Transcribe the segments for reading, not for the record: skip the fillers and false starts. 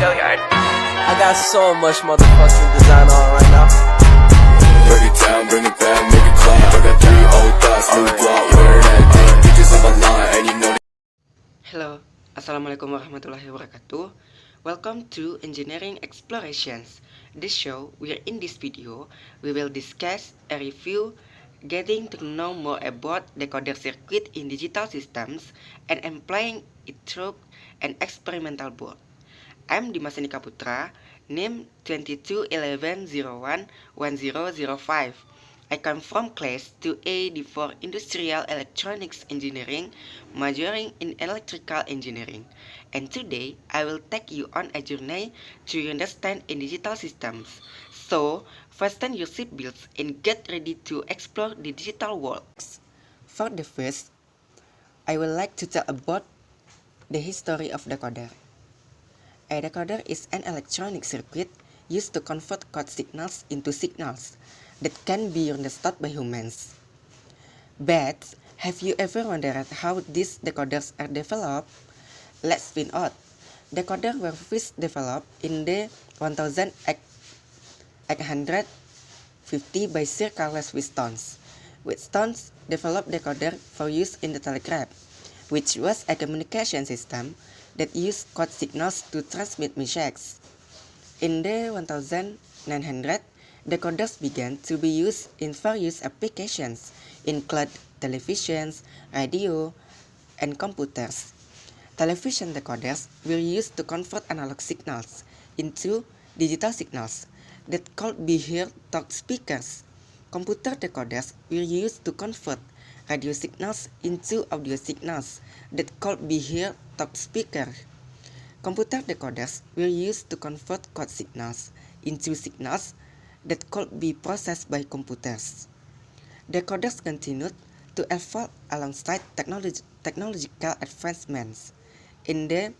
I got so much motherfucking design on right now. Break it down, bring it back, make it clap. I got 3 old thoughts, new block, where that thing. Pictures on my line, and you know. Hello, Assalamualaikum warahmatullahi wabarakatuh. Welcome to Engineering Explorations. This show, where in this video, we will discuss a review, getting to know more about decoder circuit in digital systems, and applying it through an experimental board. I'm Dimas Nika Putra, NIM 2211011005. I come from class 2A for Industrial Electronics Engineering, majoring in Electrical Engineering. And today, I will take you on a journey to understand in digital systems. So, fasten your seatbelts and get ready to explore the digital world. For the first, I would like to tell about the history of decoder. A decoder is an electronic circuit used to convert code signals into signals that can be understood by humans. But have you ever wondered how these decoders are developed? Let's find out. Decoders were first developed in the 1850 by Sir Charles Wheatstone. Wheatstone developed decoder for use in the telegraph, which was a communication system that used code signals to transmit messages. In the 1900, decoders began to be used in various applications, including televisions, radio, and computers. Television decoders were used to convert analog signals into digital signals that could be heard through speakers. Computer decoders were used to convert radio signals into audio signals that could be heard through speakers. Computer decoders were used to convert code signals into signals that could be processed by computers. Decoders continued to evolve alongside technological advancements. In the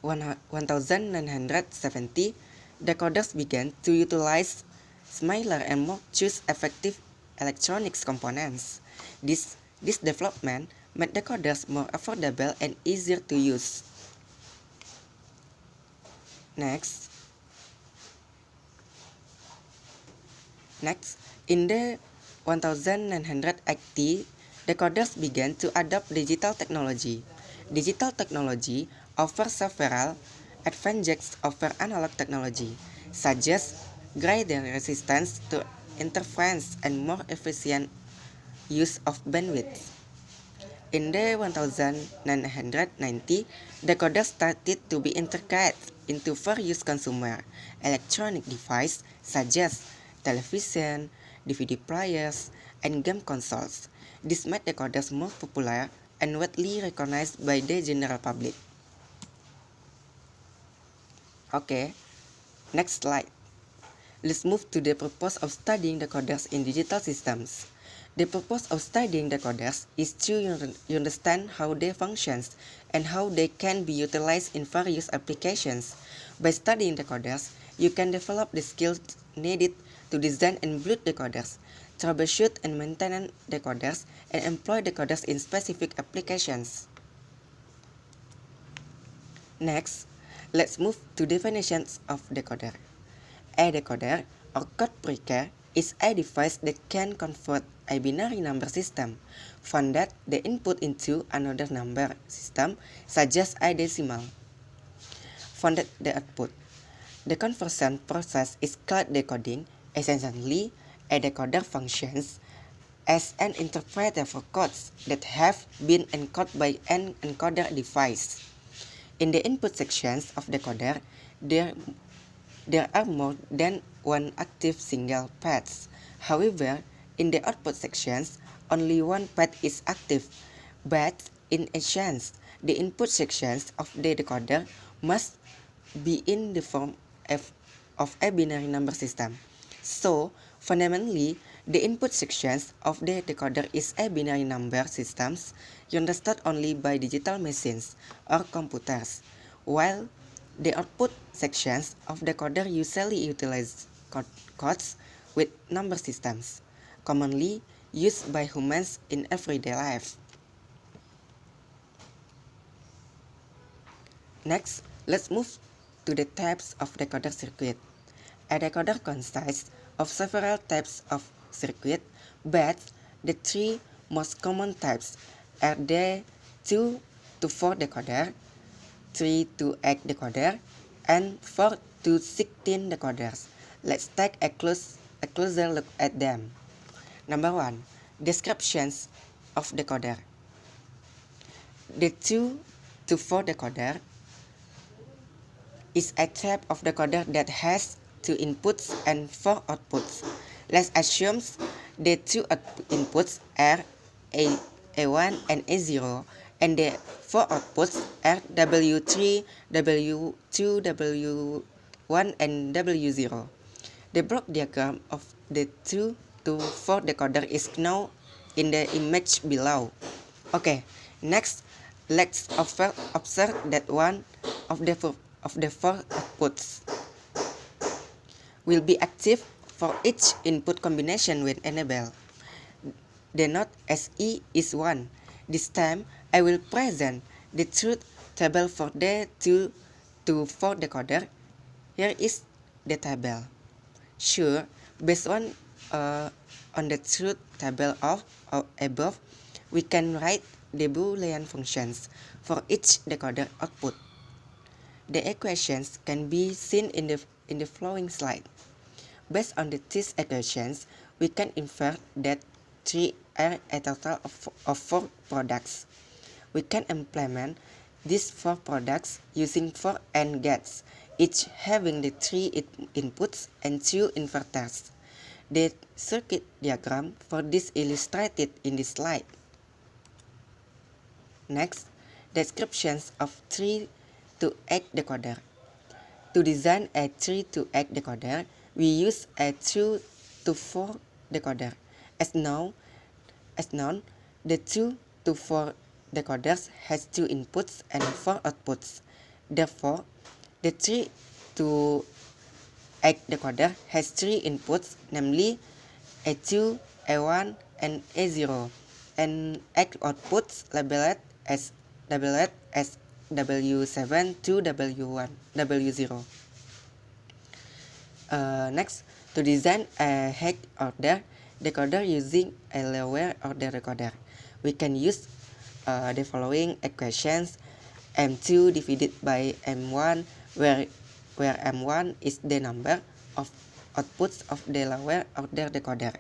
1970, decoders began to utilize smaller and more cost-effective electronics components. This development made decoders more affordable and easier to use. Next, in the 1980, decoders began to adopt digital technology. Digital technology offers several advantages over analog technology, such as greater resistance to interference and more efficient use of bandwidth. In the 1990, decoders started to be integrated into various consumer electronic devices such as television, DVD players, and game consoles. This made decoders more popular and widely recognized by the general public. Okay, next slide. Let's move to the purpose of studying decoders in digital systems. The purpose of studying decoders is to understand how they function and how they can be utilized in various applications. By studying decoders, you can develop the skills needed to design and build decoders, troubleshoot and maintain decoders, and employ decoders in specific applications. Next, let's move to definitions of decoder. A decoder or code breaker is a device that can convert a binary number system from that the input into another number system such as a decimal from that the output. The conversion process is called decoding. Essentially, a decoder functions as an interpreter for codes that have been encoded by an encoder device. In the input sections of decoder, there are more than one active single path. However, in the output sections, only one path is active. But in essence, the input sections of the decoder must be in the form of a binary number system. So, fundamentally, the input sections of the decoder is a binary number systems understood only by digital machines or computers, while the output sections of decoder usually utilize codes with number systems, commonly used by humans in everyday life. Next, Let's move to the types of decoder circuit. A decoder consists of several types of circuit, but the three most common types are the 2 to 4 decoder, 3 to 8 decoder, and 4 to 16 decoders. Let's take a closer look at them. Number 1. Descriptions of decoder. The 2 to 4 decoder is a type of decoder that has 2 inputs and 4 outputs. Let's assume the 2 inputs are A1 and A0, and the 4 outputs are W3, W2, W1, and W0. The block diagram of the 2 to 4 decoder is now in the image below. Okay, next let's observe that one of the 4 outputs will be active for each input combination when enabled. The node SE is 1. This time, I will present the truth table for the 2 to 4 decoder. Here is the table. Sure, based on the truth table of above, we can write the Boolean functions for each decoder output. The equations can be seen in the following slide. Based on these equations, we can infer that 3 are a total of 4 products. We can implement these 4 products using 4 AND gates, each having the 3 inputs and 2 inverters. The circuit diagram for this illustrated in this slide. Next, descriptions of 3 to 8 decoder. To design a 3 to 8 decoder, we use a 2 to 4 decoder. As known, the 2 to 4 decoders has 2 inputs and 4 outputs. Therefore, the 3 to 8 decoder has 3 inputs, namely A2, A1, and A0, and 8 outputs labeled as W7 to W1, W0. Next, to design a high order decoder using a lower order decoder, we can use the following equations: M2 divided by M1, where M1 is the number of outputs of the lower order decoder,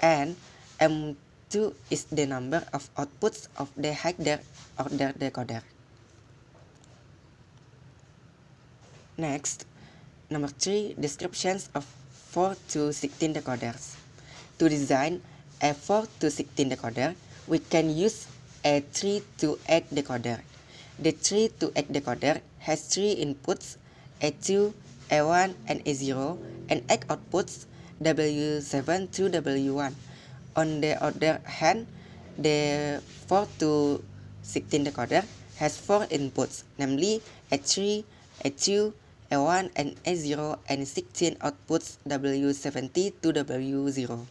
and M2 is the number of outputs of the higher order decoder. Next, number 3, descriptions of 4 to 16 decoders. To design a 4 to 16 decoder, we can use a 3 to 8 decoder. The 3 to 8 decoder has 3 inputs, A2, A1, and A0, and 8 outputs, W7 to W1. On the other hand, the 4 to 16 decoder has 4 inputs, namely A3, A2, A1, and A0, and 16 outputs, W70 to W0.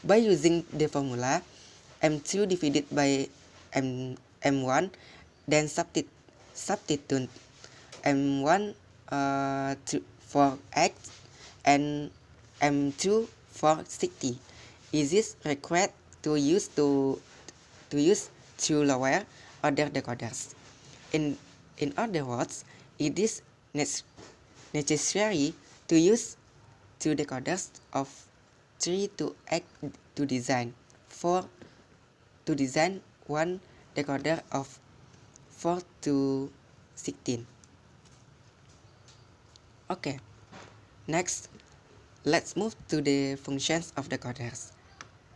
By using the formula M2 divided by M1, then substitute M1 for X and M2 for 60. It is required to use two lower order decoders. In other words, it is necessary to use 2 decoders of 3 to 8 to design 1 decoder of 4 to 16. Okay, next let's move to the functions of decoders.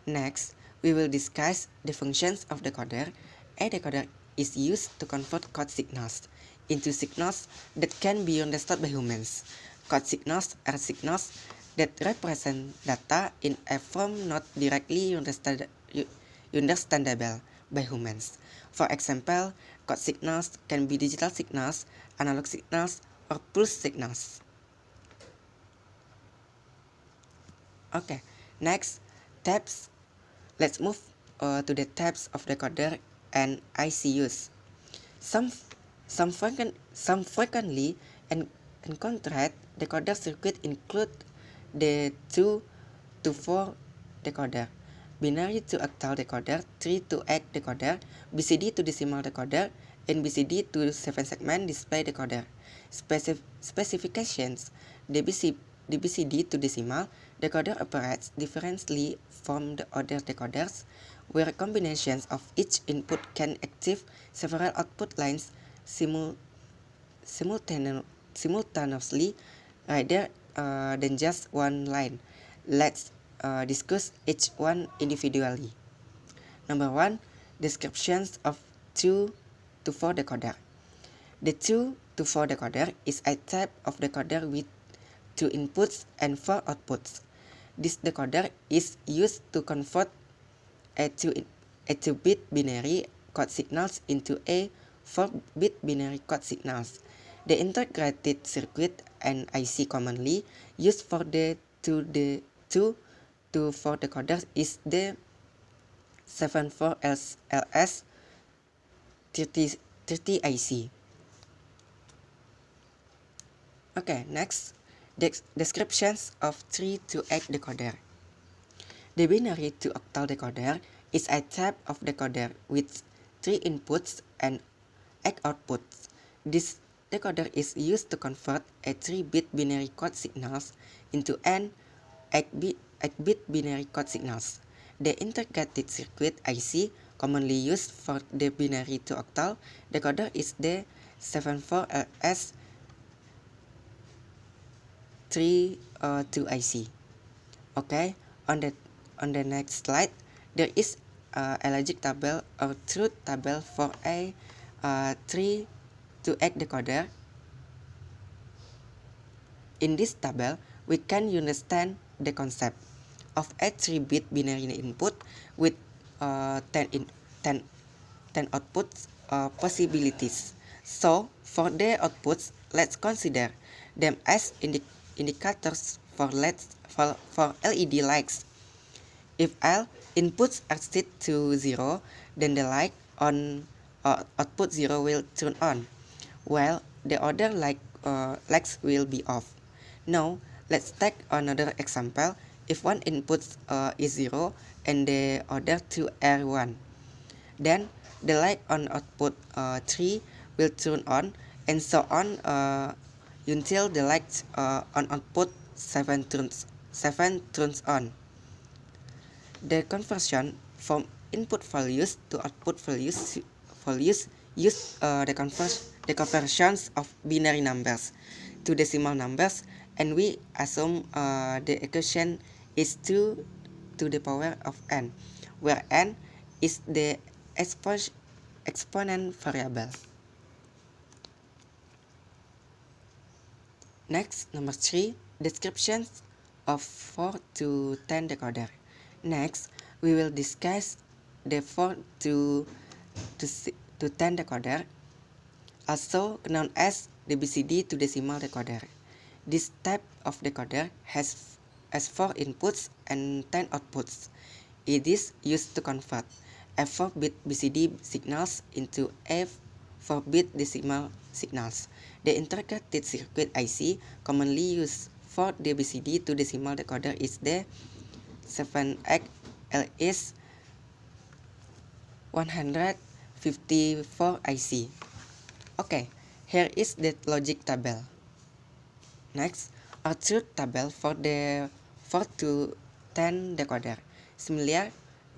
Next, we will discuss the functions of decoder. A decoder is used to convert code signals into signals that can be understood by humans. Code signals are signals that represent data in a form not directly understandable by humans. For example, code signals can be digital signals, analog signals, or pulse signals. Okay, next, types. Let's move to the types of decoder and ICUs. Some Some frequently encountered decoder circuit include the 2 to 4 decoder, binary to octal decoder, 3 to 8 decoder, BCD to decimal decoder, and BCD to 7 segment display decoder. Specifications: the BCD to decimal decoder operates differently from the other decoders, where combinations of each input can activate several output lines simultaneously rather than just one line. Let's discuss each one individually. Number 1. Descriptions of 2 to 4 decoder. The 2 to 4 decoder is a type of decoder with 2 inputs and 4 outputs. This decoder is used to convert a 2-bit binary code signals into a 4-bit binary code signals. The integrated circuit and IC commonly used for the 2 to 4 decoders is the 74LS30 IC. Okay, next, descriptions of 3 to 8 decoder. The binary to octal decoder is a type of decoder with 3 inputs and 8 outputs. This decoder is used to convert a 3-bit binary code signals into an 8-bit binary code signals. The integrated circuit IC commonly used for the binary to octal decoder is the 74LS32 IC. Okay, on the next slide, there is a logic table or truth table for a 3 to 8 decoder. In this table, we can understand the concept of a 3-bit binary input with 10 output possibilities. So, for the outputs, let's consider them as indicators for LED lights. If all inputs are set to 0, then the light on output 0 will turn on, while the other lights will be off. Now, let's take another example. If one input is 0 and the other two are 1, then the light on output 3 will turn on, and so on until the light on output 7 turns on. The conversion from input values to output values use the conversions of binary numbers to decimal numbers, and we assume the equation is 2 to the power of n, where n is the exponent variable. Next, number 3, descriptions of 4 to 10 decoder. Next, we will discuss the 4 to 10 decoder, also known as the BCD to decimal decoder. This type of decoder has 4 inputs and 10 outputs. It is used to convert a 4-bit BCD signals into a 4-bit decimal signals. The integrated circuit IC commonly used for the BCD to decimal decoder is the 7XLS154 IC. Okay, here is the logic table. Next, a truth table for the 4 to 10 decoder. Similar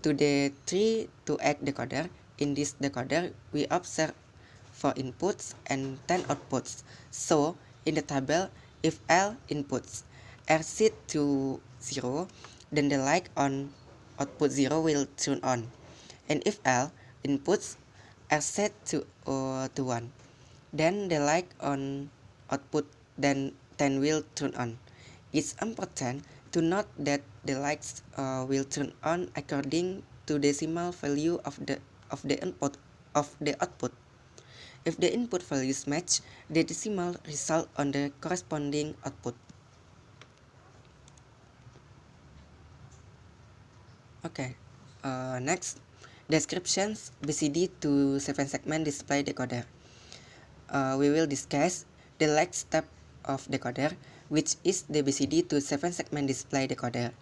to the 3 to 8 decoder, in this decoder we observe 4 inputs and 10 outputs. So, in the table, if all inputs are set to 0, then the light on output 0 will turn on. And if all inputs are set to 1, then the light on output 10 will turn on. It's important to note that the lights will turn on according to decimal value of the output. If the input values match, the decimal result on the corresponding output. Okay, next, descriptions BCD to 7 segment display decoder. we will discuss the next step of decoder, which is the BCD to 7-segment display decoder.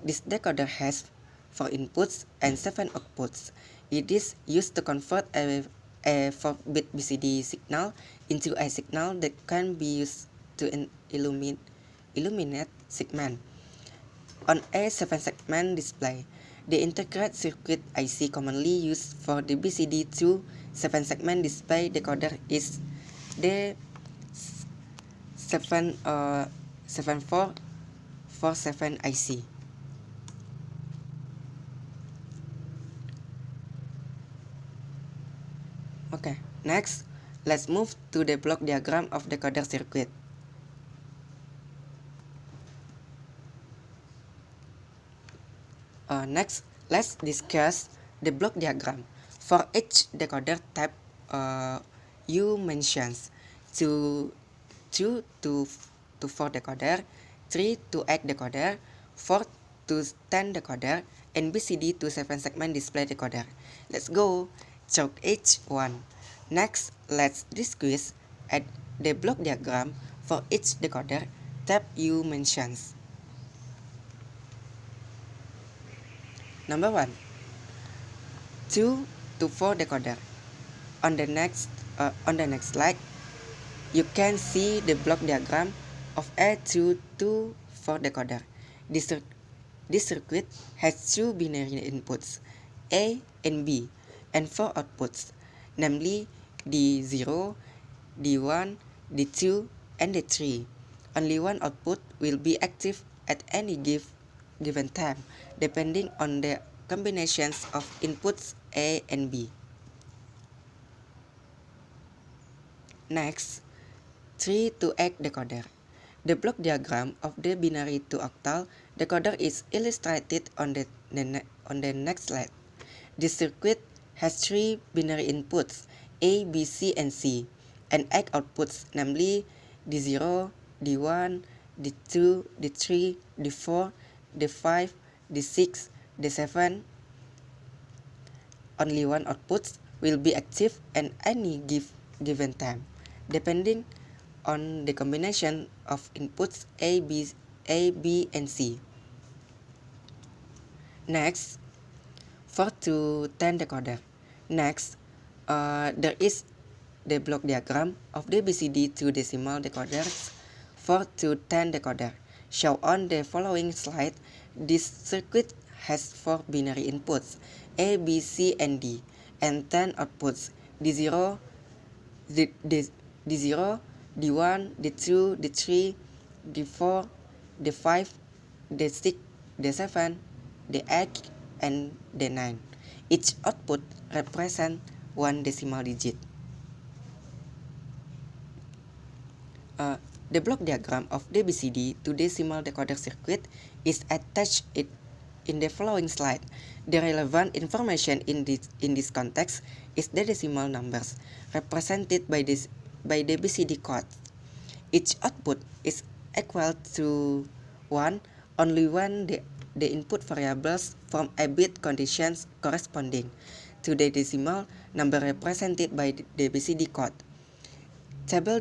This decoder has 4 inputs and 7 outputs. It is used to convert a 4-bit BCD signal into a signal that can be used to illuminate segment. On a 7-segment display, the integrated circuit IC commonly used for the BCD to 7-segment display decoder is the 7447 IC. Okay, next, let's move to the block diagram of decoder circuit. Next, let's discuss the block diagram. For each decoder type, you mentions 2 to 4 decoder, 3 to 8 decoder, 4 to 10 decoder, and BCD to 7-segment display decoder. Let's go through each one. Next, let's discuss at the block diagram for each decoder type you mentions. Number 1, 2 to 4 decoder. On the next slide, you can see the block diagram of a 2 to 4 decoder. This circuit has 2 binary inputs, A and B, and 4 outputs, namely D0, D1, D2, and D3. Only one output will be active at any given time, depending on the combinations of inputs A and B. Next, 3 to 8 decoder. The block diagram of the binary to octal decoder is illustrated on the next slide. This circuit has 3 binary inputs, A, B, C, and C, and 8 outputs, namely D0, D1, D2, D3, D4, D5, D6, D7. Only one output will be active at any given time, depending on the combination of inputs A, B, and C. Next, 4 to 10 decoder. Next, there is the block diagram of the BCD to decimal decoders 4 to 10 decoder. Shown on the following slide, this circuit has 4 binary inputs, A, B, C, and D, and 10 outputs, D0, D0, D1, D2, D3, D4, D5, D6, D7, D8, and D9. Each output represents 1 decimal digit. The block diagram of the BCD to decimal decoder circuit is attached in the following slide. The relevant information in this context is the decimal numbers represented by the BCD code. Each output is equal to 1 only when the input variables from a bit conditions corresponding to the decimal number represented by the BCD code. Table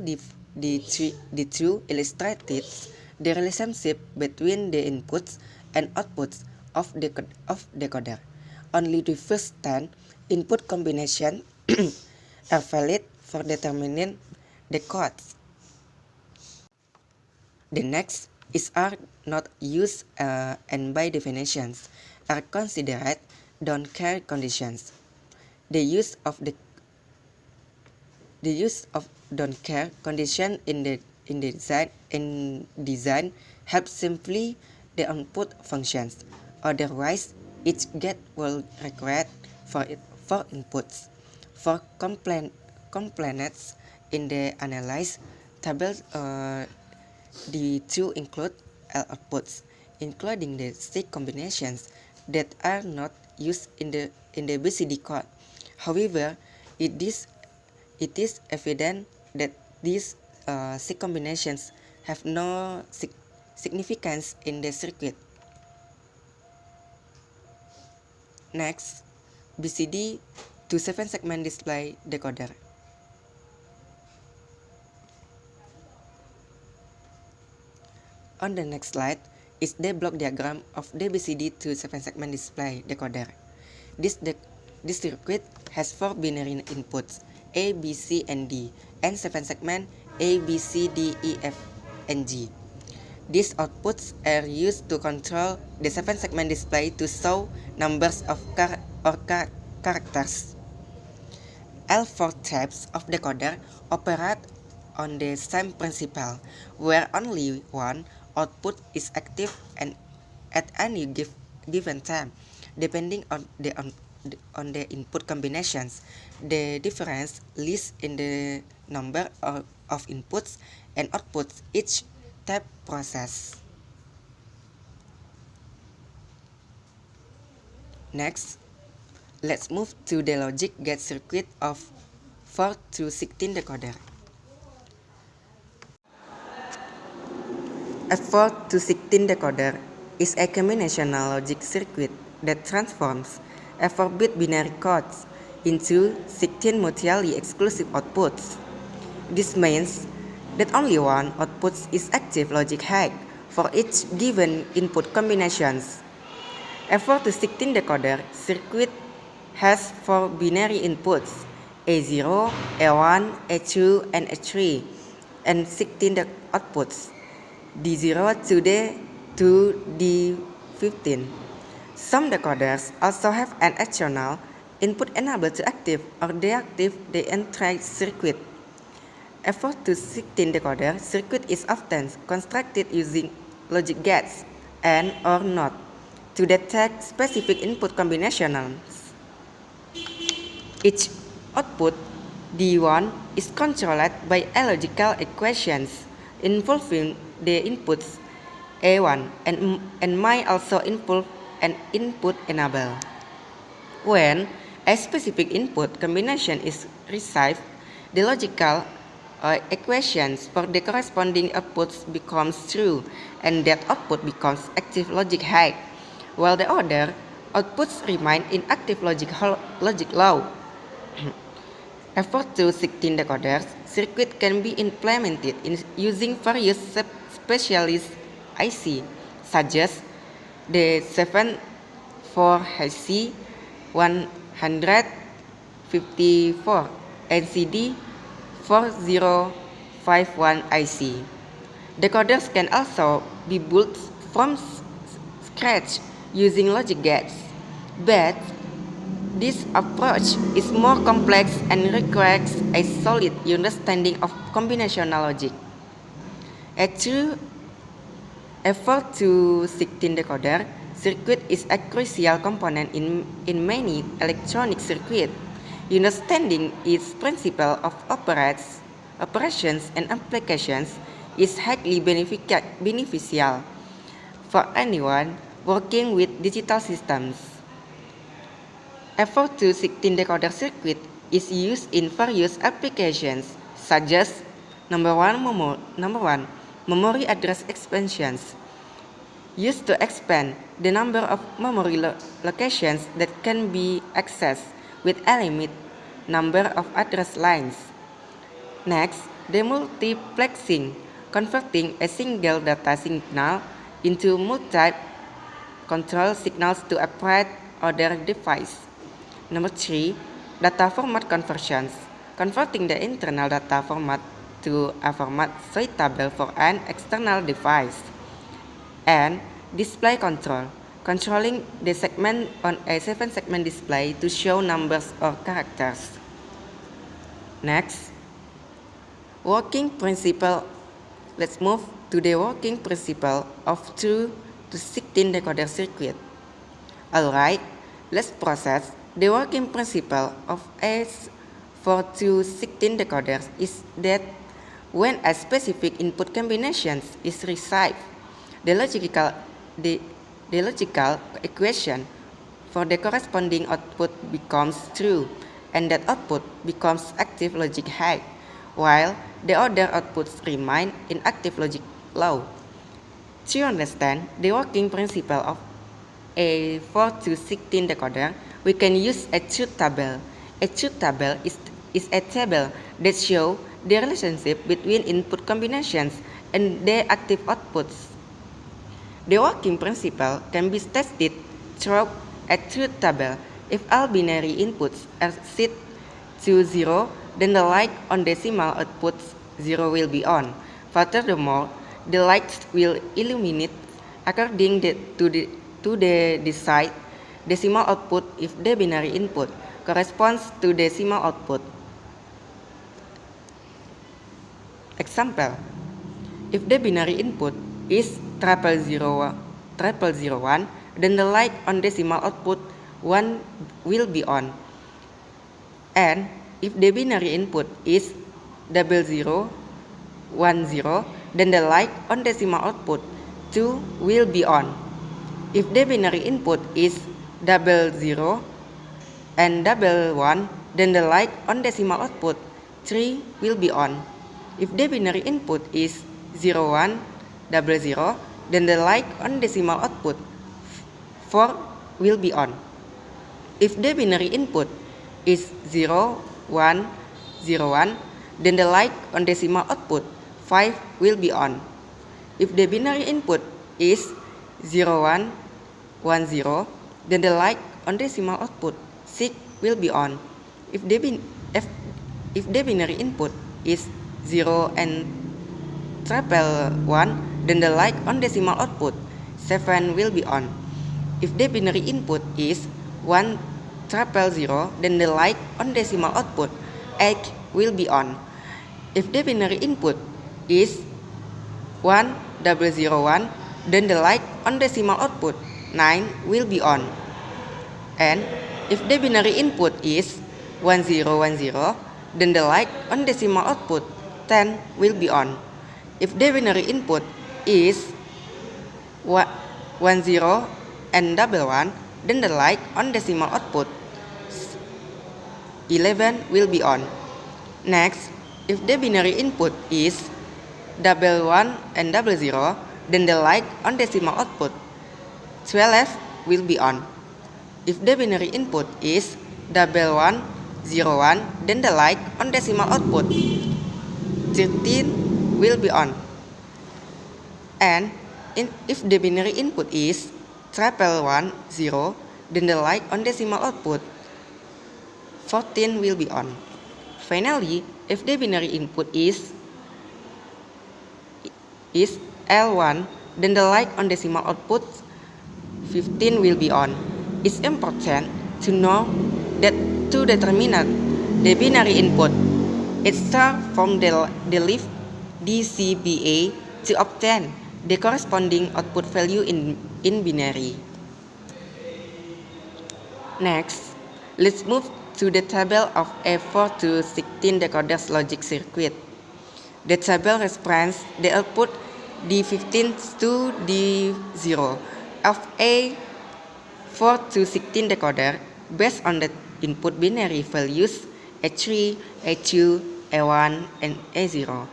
D2 illustrates the relationship between the inputs and outputs of decoder. Only the first 10 input combinations are valid for determining the codes. The next are not used and by definitions are considered don't care conditions. The use of don't care condition in design helps simply the output functions. Otherwise, each gate will require for inputs. For components in the analyzed table, the two include L outputs, including the 6 combinations that are not used in the BCD code. However, it is evident that these 6 combinations have no significance in the circuit. Next, BCD to 7-segment display decoder. On the next slide is the block diagram of the BCD to 7-segment display decoder. This circuit has 4 binary inputs A, B, C, and D, and 7 segments A, B, C, D, E, F, and G. These outputs are used to control the 7-segment display to show numbers of characters. All 4 types of decoder operate on the same principle, where only one output is active and at any given time, depending on the input combinations. The difference lies in the number of inputs and outputs each type process. Next, let's move to the logic gate circuit of 4 to 16 decoder. A 4 to 16 decoder is a combinational logic circuit that transforms a 4-bit binary codes into 16 mutually exclusive outputs. This means that only one output is active logic high for each given input combinations. A 4 to 16 decoder circuit has 4 binary inputs A0, A1, A2, and A3, and 16 outputs D0 to D15. Some decoders also have an additional input enabled to active or deactivate the entire circuit. A 4 to 16 decoder circuit is often constructed using logic gates and or NOT to detect specific input combinations. Each output D1 is controlled by a logical equations involving the inputs A1 and might also involve an input enable. When a specific input combination is received, the logical equations for the corresponding outputs becomes true, and that output becomes active logic high, while the other outputs remain in active logic low. A 4 to 16 decoder circuit can be implemented using various specialist IC, such as the 74HC 154 NCD 4051 IC. Decoders can also be built from scratch using logic gates, but this approach is more complex and requires a solid understanding of combinational logic. A 4 to 16 decoder circuit is a crucial component in many electronic circuits. Understanding its principle of operations and applications is highly beneficial for anyone working with digital systems. A 4 to 16 decoder circuit is used in various applications, such as number one, memory address expansions, used to expand the number of memory locations that can be accessed with a limited number of address lines. Next, demultiplexing, converting a single data signal into multiple control signals to operate other devices. Number 3, data format conversions, converting the internal data format to a format suitable for an external device. And display control, controlling the segment on a 7-segment display to show numbers or characters. Next, working principle. Let's move to the working principle of 2 to 16 decoder circuit. Alright, let's process. The working principle of a 4 to 16 decoders is that when a specific input combination is received, the logical equation for the corresponding output becomes true, and that output becomes active logic high, while the other outputs remain in active logic low. To understand the working principle of a 4 to 16 decoder, we can use a truth table. A truth table is a table that shows the relationship between input combinations and their active outputs. The working principle can be tested through a truth table. If all binary inputs are set to 0, then the light on decimal outputs 0 will be on. Furthermore, the lights will illuminate according to the desired decimal output if the binary input corresponds to decimal output. Example: if the binary input is 0001, then the light on decimal output 1 will be on. And if the binary input is 0010, then the light on decimal output 2 will be on. If the binary input is 00 and 11, then the light on decimal output 3 will be on. If the binary input is 0100, then the light on decimal output 4 will be on. If the binary input is 0101, then the light on decimal output 5 will be on. If the binary input is 0110, then the light on decimal output 6 will be on. If the binary input is 0 and 111, then the light on decimal output 7 will be on. If the binary input is 1000, then the light on decimal output 8 will be on. If the binary input is 1001, then the light on decimal output 9 will be on. And if the binary input is 1010, then the light on decimal output 10 will be on. If the binary input is 10 and 11, then the light on decimal output 11 will be on. Next, if the binary input is 11 and 00, then the light on decimal output 12 will be on. If the binary input is 1101, then the light on decimal output 13 will be on. And if the binary input is 1110, then the light on decimal output 14 will be on. Finally, if the binary input is L1, then the light on decimal output 15 will be on. It's important to know that to determine the binary input, it starts from the leaf DCBA to obtain the corresponding output value in binary. Next, let's move to the table of a 4 to 16 decoders logic circuit. The table represents the output D15 to D0 of a 4 to 16 decoder based on the input binary values A3, A2, A1, and A0.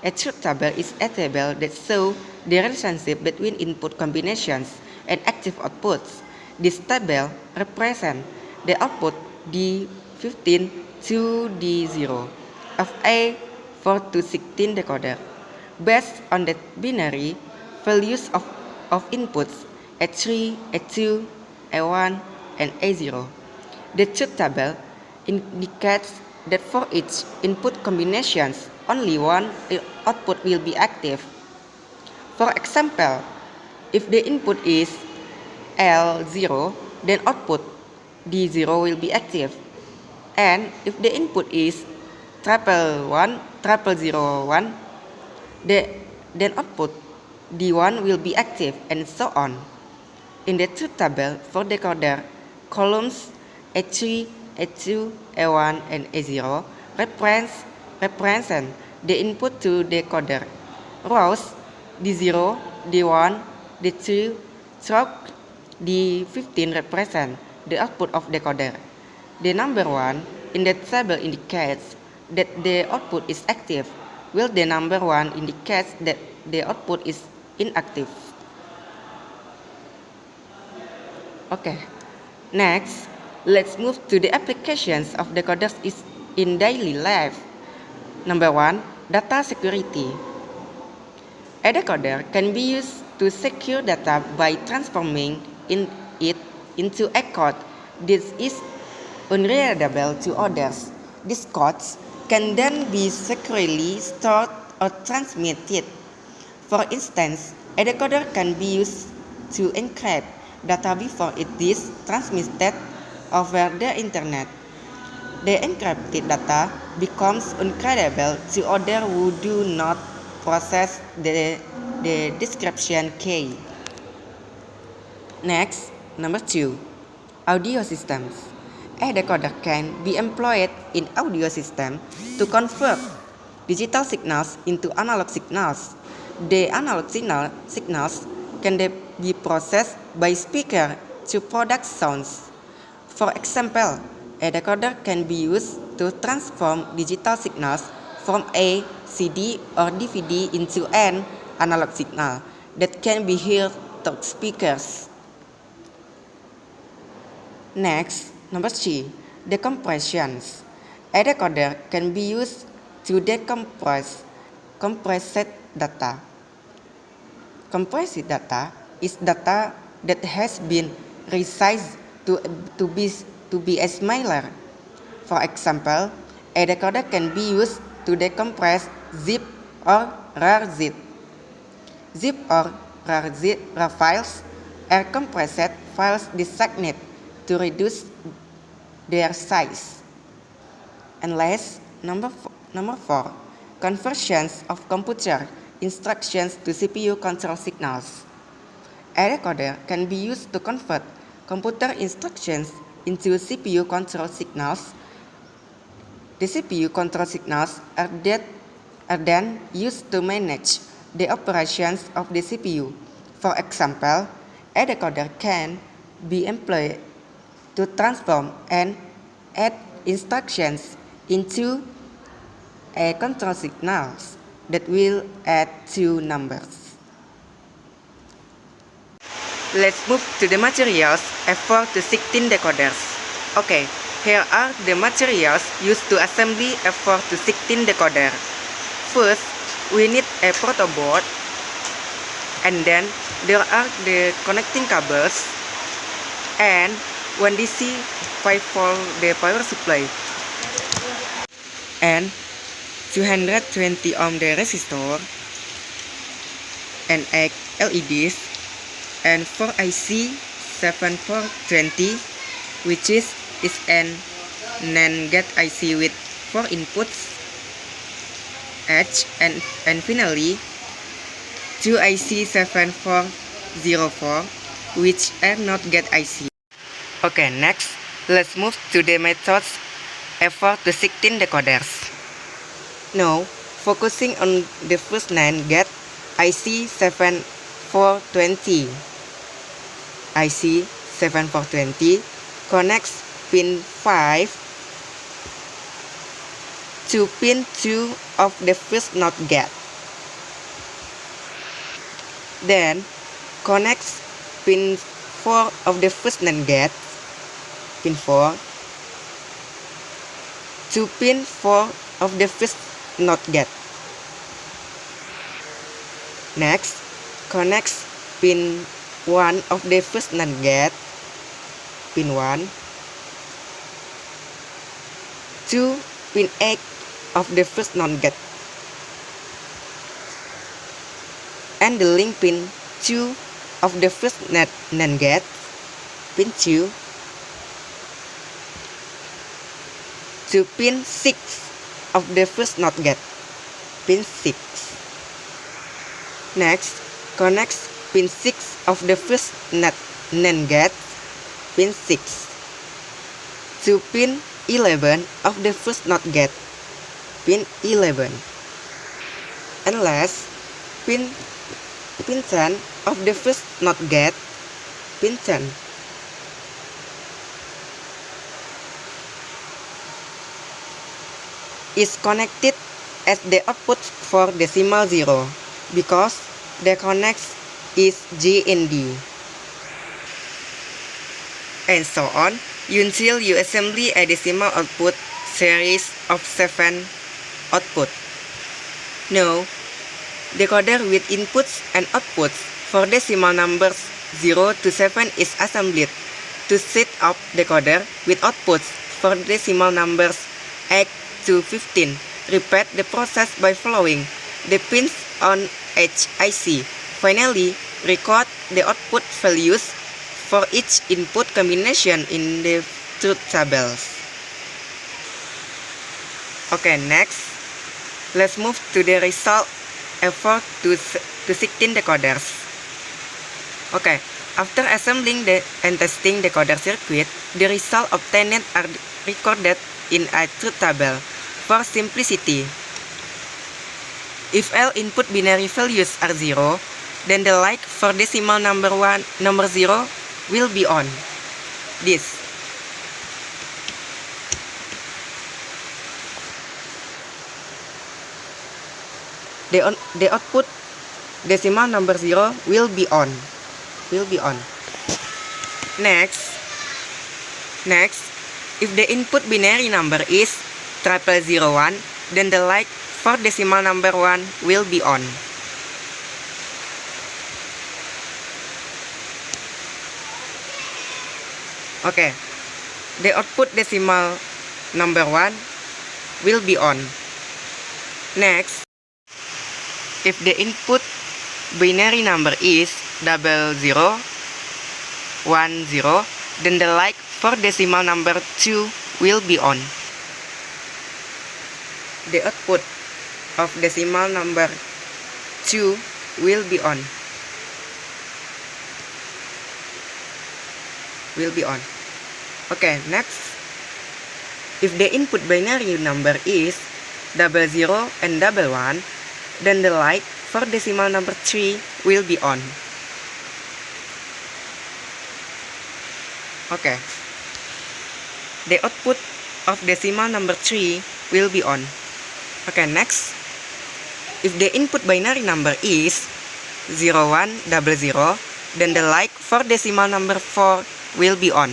A truth table is a table that shows the relationship between input combinations and active outputs. This table represents the output D15 to D0 of a 4 to 16 decoder based on the binary values of inputs A3, A2, A1, and A0. The truth table indicates that for each input combinations, only one output will be active. For example, if the input is L0, then output D0 will be active. And if the input is 001, then output D1 will be active, and so on. In the truth table for decoder, columns A3, A2, A1, and A0 represent the input to decoder. Rows D0, D1, D2, through D15 represent the output of decoder. The number 1 in the table indicates that the output is active, while the number 1 indicates that the output is inactive. Okay, next, let's move to the applications of decoders in daily life. Number 1, data security. A decoder can be used to secure data by transforming it into a code that is unreadable to others. These codes can then be securely stored or transmitted. For instance, a decoder can be used to encrypt data before it is transmitted over the internet. The encrypted data becomes uncreatable to others who do not process the decryption key. Next, number 2, audio systems. A decoder can be employed in audio system to convert digital signals into analog signals. The analog signals can be processed by speaker to produce sounds. For example, a decoder can be used to transform digital signals from a CD or DVD into an analog signal that can be heard through speakers. Next, number 3, decompressions. A decoder can be used to decompress compressed data. Compressed data is data that has been resized to be smaller. For example, a decoder can be used to decompress zip or RAR zip. Zip or RAR files are compressed files designed to reduce their size. And last, number 4, conversions of computer instructions to CPU control signals. A decoder can be used to convert computer instructions into CPU control signals. The CPU control signals are then used to manage the operations of the CPU. For example, a decoder can be employed to transform and add instructions into a control signals that will add 2 numbers. Let's move to the materials F4 to 16 decoders. Okay, here are the materials used to assemble F4 to 16 decoder. First, we need a protoboard, and then there are the connecting cables and 1 DC 5V the power supply, and 220 ohm the resistor, and 8 LEDs, and 4 IC 7420, which is an NAND gate IC with 4 inputs, H, and finally 2 IC 7404, which are not gate IC. Okay, next, let's move to the methods F4 to 16 decoders. Now, focusing on the first NAND gate, IC 7420. IC 7420 connects pin 5 to pin 2 of the first NOT gate. Then, connects pin 4 of the first NAND gate, pin 4, to pin 4 of the first NOT gate. Next, connects pin 1 of the first NAND gate, pin 1, to pin 8 of the first NOT gate, and the link pin 2 of the first NAND gate, pin 2, to pin 6 of the first NOT gate, pin 6. Next, connects pin 6 of the first NAND gate, pin 6, to pin 11 of the first NOT gate, pin 11. And last, pin 10 of the first NOT gate, pin 10. Is connected as the output for decimal 0 because the connects is GND, and so on until you assemble a decimal output series of 7 output. Now, decoder with inputs and outputs for decimal numbers 0 to 7 is assembled to set up decoder with outputs for decimal numbers 8 to 15. Repeat the process by following the pins on each IC. Finally, record the output values for each input combination in the truth tables. Okay, next, let's move to the result effort to 16 decoders. Okay, after assembling and testing decoder circuit, the result obtained are recorded in a truth table. For simplicity, if all input binary values are 0, then the light for decimal number 0 will be on. This. The output decimal number 0 will be on. Next, if the input binary number is 0001, then the light for decimal number 1 will be on. Okay, the output decimal number 1 will be on. Next, if the input binary number is 0010, then the light for decimal number 2 will be on. The output of decimal number 2 will be on. Okay, next, if the input binary number is 00 and 11, then the light for decimal number 3 will be on. Okay, the output of decimal number 3 will be on. Okay, next, if the input binary number is 0100, then the light for decimal number 4 will be on.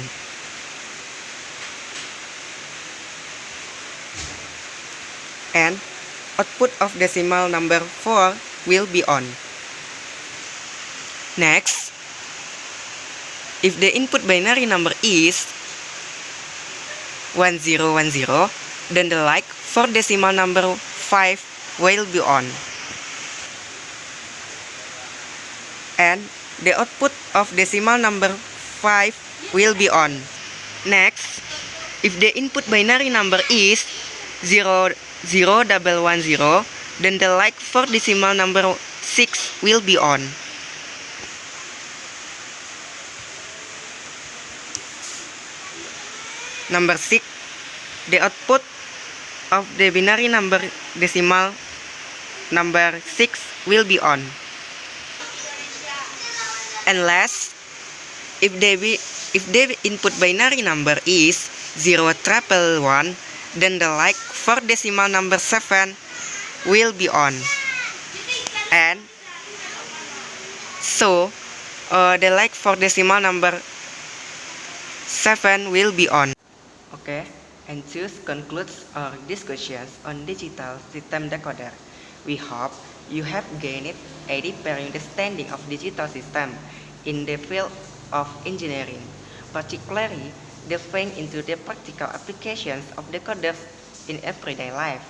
And output of decimal number 4 will be on. Next, if the input binary number is 1010, then the light for decimal number 5 will be on. And the output of decimal number 5 will be on. Next, if the input binary number is 00110, then the light for decimal number 6 will be on. Number 6, the output of the binary number decimal number 6 will be on. And last, if the input binary number is 0111, then the light for decimal number 7 will be on. And so the light for decimal number 7 will be on. Okay, and this concludes our discussions on digital system decoder. We hope you have gained a deeper understanding of digital system in the field of engineering, particularly delving into the practical applications of decoders in everyday life.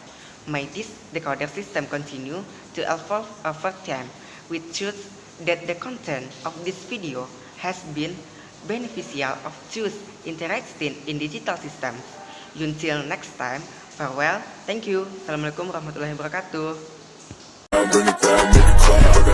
May this decoder system continue to evolve over time. We trust that the content of this video has been beneficial of those interested in digital systems. Until next time, farewell, thank you. Assalamualaikum warahmatullahi wabarakatuh. Bring it down, make it clap.